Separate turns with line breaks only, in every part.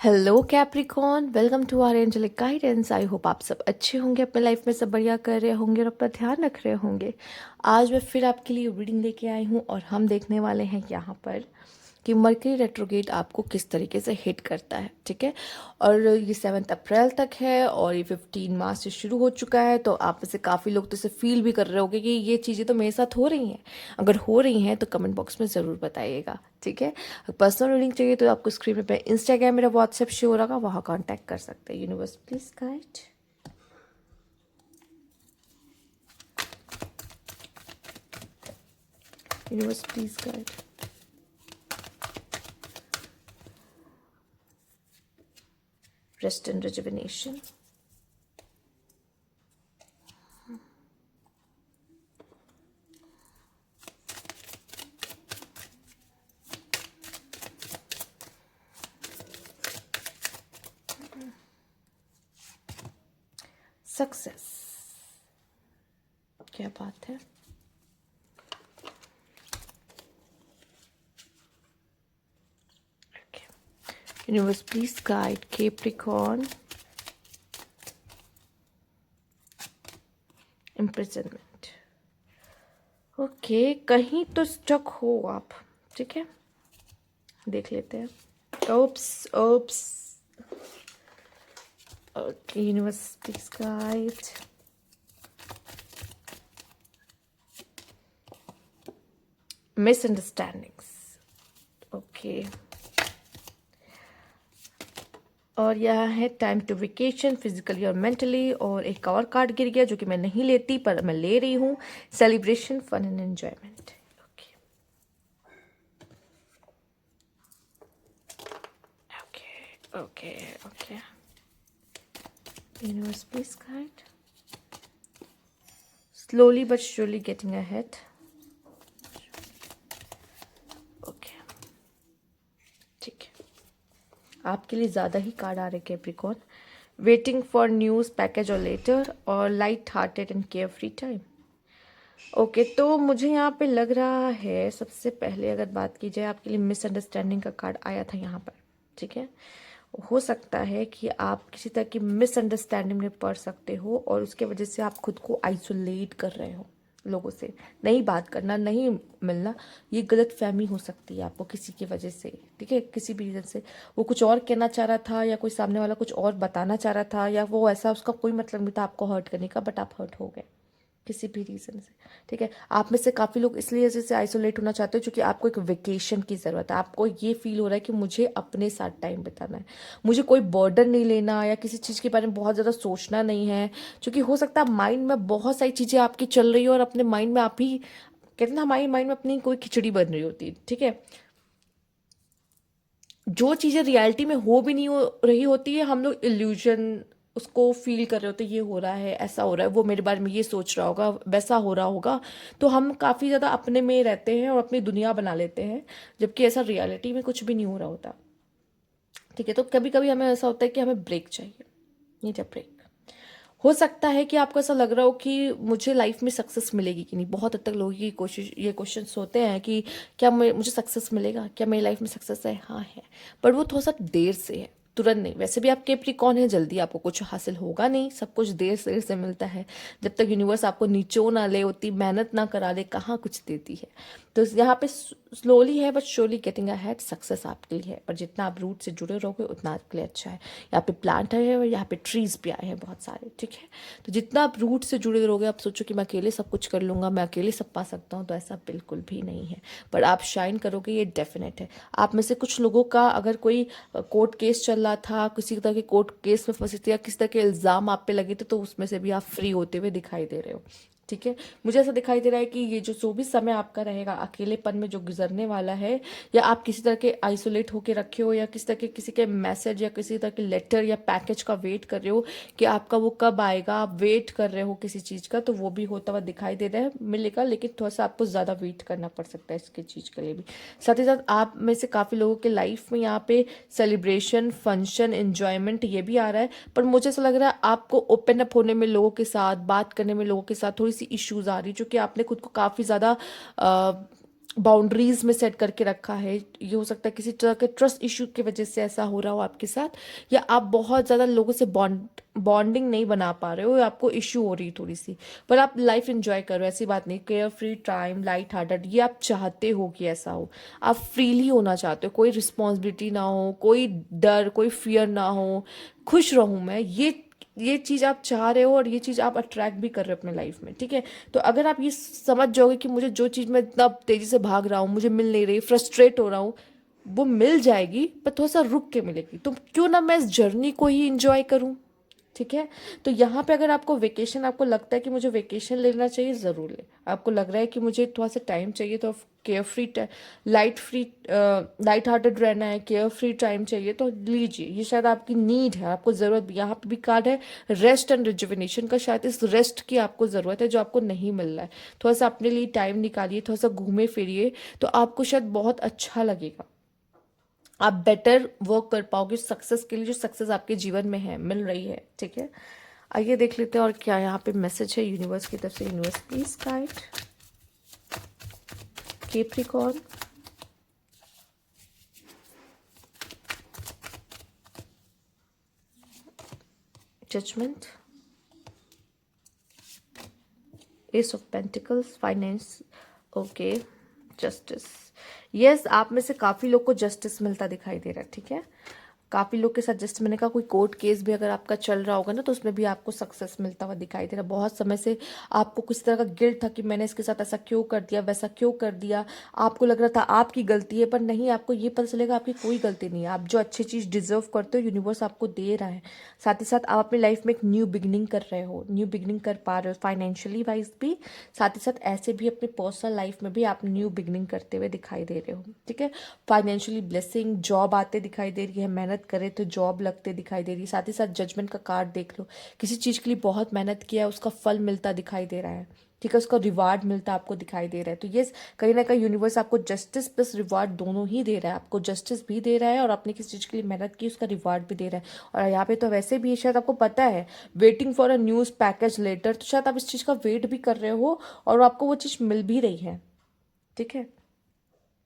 Hello Capricorn, welcome to our angelic guidance. I hope आप सब अच्छे होंगे, अपने लाइफ में सब बढ़िया कर रहे होंगे और अपना ध्यान रख रहे होंगे। आज मैं फिर आपके लिए रीडिंग लेके आई हूँ और हम देखने वाले हैं यहाँ पर कि मर्करी रेट्रोगेट आपको किस तरीके से हिट करता है। ठीक है, और ये 7 अप्रैल तक है और ये 15 मार्च से शुरू हो चुका है। तो आप में से काफ़ी लोग तो इसे फील भी कर रहे होंगे कि ये चीज़ें तो मेरे साथ हो रही हैं। अगर हो रही हैं तो कमेंट बॉक्स में ज़रूर बताइएगा। ठीक है, पर्सनल रीडिंग चाहिए तो आपको स्क्रीन पे इंस्टाग्राम, मेरा व्हाट्सएप शो हो रहा, वहाँ कांटेक्ट कर सकते हैं। Universe please guide, universe please guide. Rest and rejuvenation, success. क्या बात है। Universe please guide Capricorn, imprisonment. Okay, कहीं तो स्टक हो आप। ठीक है, देख लेते हैं। Oops oops. Okay, universe please guide. Misunderstandings. Okay, और यह है टाइम टू वेकेशन फिजिकली और मेंटली। और एक और कार्ड गिर गया जो कि मैं नहीं लेती पर मैं ले रही हूँ, celebration, fun and enjoyment. Okay okay okay okay, universe please guide. Slowly but surely getting ahead. Okay, ठीक है, आपके लिए ज़्यादा ही कार्ड आ रहे Capricorn. Waiting for news, package और लेटर, और light hearted and carefree time. Okay, तो मुझे यहाँ पे लग रहा है सबसे पहले अगर बात की जाए, आपके लिए मिसअंडरस्टैंडिंग का कार्ड आया था यहाँ पर। ठीक है, हो सकता है कि आप किसी तरह की मिसअंडरस्टैंडिंग में पड़ सकते हो और उसके वजह से आप खुद को आइसोलेट कर रहे हो लोगों से। नहीं बात करना, नहीं मिलना, ये गलत फहमी हो सकती है आपको किसी की वजह से। ठीक है, किसी भी रीज़न से वो कुछ और कहना चाह रहा था या कोई सामने वाला कुछ और बताना चाह रहा था, या वो ऐसा उसका कोई मतलब नहीं था आपको हर्ट करने का, बट आप हर्ट हो गए किसी भी रीज़न से। ठीक है, आप में से काफ़ी लोग इसलिए जैसे आइसोलेट होना चाहते हो क्योंकि आपको एक वेकेशन की ज़रूरत है। आपको ये फील हो रहा है कि मुझे अपने साथ टाइम बिताना है, मुझे कोई बर्डन नहीं लेना या किसी चीज़ के बारे में बहुत ज़्यादा सोचना नहीं है। क्योंकि हो सकता है माइंड में बहुत सारी चीज़ें आपकी चल रही हो और अपने माइंड में आप ही कहते हैं ना, हमारी माइंड में अपनी कोई खिचड़ी बन रही होती है। ठीक है, जो चीज़ें रियलिटी में हो भी नहीं हो रही होती है, हम लोग इल्यूजन उसको फील कर रहे होते हैं, ये हो रहा है, ऐसा हो रहा है, वो मेरे बारे में ये सोच रहा होगा, वैसा हो रहा होगा। तो हम काफ़ी ज़्यादा अपने में रहते हैं और अपनी दुनिया बना लेते हैं, जबकि ऐसा रियलिटी में कुछ भी नहीं हो रहा होता। ठीक है, तो कभी कभी हमें ऐसा होता है कि हमें ब्रेक चाहिए। Need a break. हो सकता है कि आपको ऐसा लग रहा हो कि मुझे लाइफ में सक्सेस मिलेगी कि नहीं। बहुत हद तक लोगों की कोशिश, ये क्वेश्चंस होते हैं कि क्या मुझे सक्सेस मिलेगा, क्या मेरी लाइफ में सक्सेस है। हाँ है, पर वो थोड़ा सा देर से है, तुरंत नहीं। वैसे भी आप कैप्रिकॉर्न है, जल्दी आपको कुछ हासिल होगा नहीं, सब कुछ देर देर से मिलता है। जब तक यूनिवर्स आपको नीचो ना ले, उतनी मेहनत ना करा ले, कहाँ कुछ देती है। तो यहाँ पे स्लोली है but surely getting ahead, success आपके लिए है। पर जितना आप रूट से जुड़े रहोगे उतना आपके लिए अच्छा है। यहाँ पे प्लांट है और यहाँ पे ट्रीज भी आए हैं बहुत सारे। ठीक है, तो जितना आप रूट से जुड़े रहोगे, आप सोचो कि मैं अकेले सब कुछ कर लूँगा, मैं अकेले सब पा सकता हूँ, तो ऐसा बिल्कुल भी नहीं है। पर आप शाइन करोगे, ये डेफिनेट है। आप में से कुछ लोगों का अगर कोई कोर्ट केस चल रहा था, किसी तरह के कोर्ट केस में फंसे थे या किसी तरह के इल्ज़ाम आप पे लगे थे, तो उसमें से भी आप फ्री होते हुए दिखाई दे रहे हो। ठीक है, मुझे ऐसा दिखाई दे रहा है कि ये जो भी समय आपका रहेगा अकेलेपन में जो गुजरने वाला है, या आप किसी तरह के आइसोलेट होके रखे हो, या किसी तरह के किसी के मैसेज या किसी तरह के लेटर या पैकेज का वेट कर रहे हो कि आपका वो कब आएगा, आप वेट कर रहे हो किसी चीज़ का, तो वो भी होता हुआ दिखाई दे रहा है, मिलेगा। लेकिन थोड़ा सा आपको ज़्यादा वेट करना पड़ सकता है इसके चीज़ के लिए भी। साथ ही साथ आप में से काफ़ी लोगों के लाइफ में यहाँ पे सेलिब्रेशन, फंक्शन, एंजॉयमेंट ये भी आ रहा है। पर मुझे ऐसा लग रहा है आपको ओपन अप होने में, लोगों के साथ बात करने में, लोगों के साथ थोड़ी सी इश्यूज आ रही है, जो कि आपने खुद को काफ़ी ज़्यादा बाउंड्रीज में सेट करके रखा है। ये हो सकता है किसी तरह के ट्रस्ट इशू की वजह से ऐसा हो रहा हो आपके साथ, या आप बहुत ज़्यादा लोगों से बॉन्डिंग नहीं बना पा रहे हो, या आपको इश्यू हो रही है थोड़ी सी, पर आप लाइफ एंजॉय करो, ऐसी बात नहीं। Care free time, light hearted, ये आप चाहते हो कि ऐसा हो, आप फ्रीली होना चाहते हो, कोई रिस्पॉन्सिबिलिटी ना हो, कोई डर, कोई फियर ना हो, खुश रहूं मैं, ये चीज़ आप चाह रहे हो, और ये चीज़ आप अट्रैक्ट भी कर रहे हो अपने लाइफ में, ठीक है। तो अगर आप ये समझ जाओगे कि मुझे जो चीज़ मैं इतना तेज़ी से भाग रहा हूँ, मुझे मिल नहीं रही, फ्रस्ट्रेट हो रहा हूँ, वो मिल जाएगी, पर थोड़ा सा रुक के मिलेगी, तो क्यों ना मैं इस जर्नी को ही इंजॉय करूँ, ठीक है। तो यहाँ पे अगर आपको वेकेशन, आपको लगता है कि मुझे वेकेशन लेना चाहिए, ज़रूर ले। आपको लग रहा है कि मुझे थोड़ा सा टाइम चाहिए, तो केयर फ्री, लाइट हार्टेड रहना है, केयर फ्री टाइम चाहिए, तो लीजिए, ये शायद आपकी नीड है, आपको ज़रूरत भी। यहाँ पे भी कार्ड है रेस्ट एंड रिजुविनेशन का, शायद इस रेस्ट की आपको ज़रूरत है जो आपको नहीं मिल रहा है। थोड़ा सा अपने लिए टाइम निकालिए, थोड़ा सा घूमे फिरिए, तो आपको शायद बहुत अच्छा लगेगा, आप बेटर वर्क कर पाओगे सक्सेस के लिए, जो सक्सेस आपके जीवन में है, मिल रही है, ठीक है। आइए देख लेते हैं और क्या यहाँ पे मैसेज है यूनिवर्स की तरफ से। Universe please guide Capricorn, judgement, ace of pentacles, finance, okay, justice. Yes, आप में से काफ़ी लोग को जस्टिस मिलता दिखाई दे रहा है, ठीक है। काफ़ी लोग के साथ, जैसे मैंने कहा, कोई कोर्ट केस भी अगर आपका चल रहा होगा ना, तो उसमें भी आपको सक्सेस मिलता हुआ दिखाई दे रहा है। बहुत समय से आपको किसी तरह का गिल्ट था कि मैंने इसके साथ ऐसा क्यों कर दिया, वैसा क्यों कर दिया, आपको लग रहा था आपकी गलती है, पर नहीं, आपको ये पता चलेगा आपकी कोई गलती नहीं है। आप जो अच्छी चीज़ डिजर्व करते हो, यूनिवर्स आपको दे रहा है। साथ ही साथ आप अपनी लाइफ में एक न्यू बिगनिंग कर रहे हो, न्यू बिगनिंग कर पा रहे हो, फाइनेंशियली वाइज भी, साथ ही साथ ऐसे भी अपनी पर्सनल लाइफ में भी आप न्यू बिगनिंग करते हुए दिखाई दे रहे हो, ठीक है। फाइनेंशियली ब्लेसिंग, जॉब आते दिखाई दे रही है, मेहनत करे तो जॉब लगते दिखाई दे रही है। साथ ही साथ जजमेंट का कार्ड देख लो, किसी चीज़ के लिए बहुत मेहनत किया, उसका फल मिलता दिखाई दे रहा है, ठीक है, उसका रिवार्ड मिलता आपको दिखाई दे रहा है। तो ये कहीं ना कहीं यूनिवर्स आपको जस्टिस प्लस रिवार्ड दोनों ही दे रहा है, आपको जस्टिस भी दे रहा है, और आपने किसी चीज़ के लिए मेहनत की, उसका रिवार्ड भी दे रहा है। और यहाँ पे तो वैसे भी शायद आपको पता है, waiting for a news package letter, तो शायद आप इस चीज़ का वेट भी कर रहे हो, और आपको वो चीज़ मिल भी रही है, ठीक है।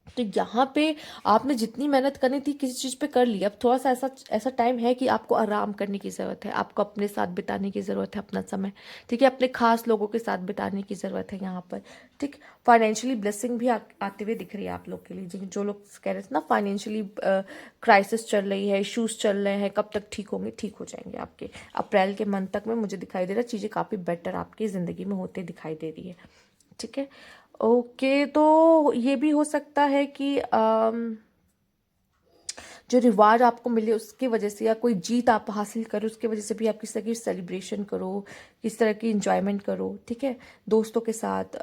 तो यहाँ पे आपने जितनी मेहनत करनी थी किसी चीज़ पे कर ली, अब थोड़ा सा ऐसा ऐसा टाइम है कि आपको आराम करने की ज़रूरत है, आपको अपने साथ बिताने की ज़रूरत है अपना समय, ठीक है, अपने खास लोगों के साथ बिताने की ज़रूरत है यहाँ पर, ठीक। फाइनेंशियली ब्लेसिंग भी आते हुए दिख रही है आप लोग के लिए, जो लोग कह रहे थे ना फाइनेंशियली क्राइसिस चल रही है, इशूज़ चल रहे हैं, कब तक ठीक होंगे, ठीक हो जाएंगे आपके। अप्रैल के मंथ तक में मुझे दिखाई दे रहा है चीज़ें काफ़ी बेटर आपकी ज़िंदगी में होते दिखाई दे रही है, ठीक है। ओके, तो ये भी हो सकता है कि जो रिवार्ड आपको मिले उसकी वजह से, या कोई जीत आप हासिल करो उसकी वजह से भी आप किस तरह की सेलिब्रेशन करो, किस तरह की इंजॉयमेंट करो, ठीक है, दोस्तों के साथ,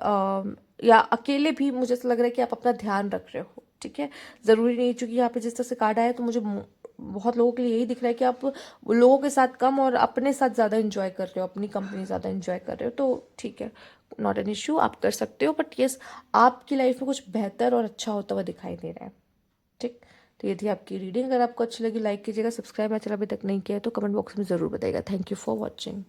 या अकेले भी मुझे ऐसा लग रहा है कि आप अपना ध्यान रख रहे हो, ठीक है। ज़रूरी नहीं, चूंकि यहाँ पे जिस तरह से कार्ड आया, तो मुझे बहुत लोगों के लिए यही दिख रहा है कि आप लोगों के साथ कम और अपने साथ ज़्यादा इंजॉय कर रहे हो, अपनी कंपनी ज़्यादा इंजॉय कर रहे हो, तो ठीक है, नॉट एन इशू, आप कर सकते हो। बट यस, आपकी लाइफ में कुछ बेहतर और अच्छा होता हुआ दिखाई दे रहा है, ठीक। तो ये थी आपकी रीडिंग। अगर आपको अच्छी लगी लाइक कीजिएगा, सब्सक्राइब मेरा चैनल अभी तक नहीं किया है तो कमेंट बॉक्स में ज़रूर बताइएगा। Thank you for watching.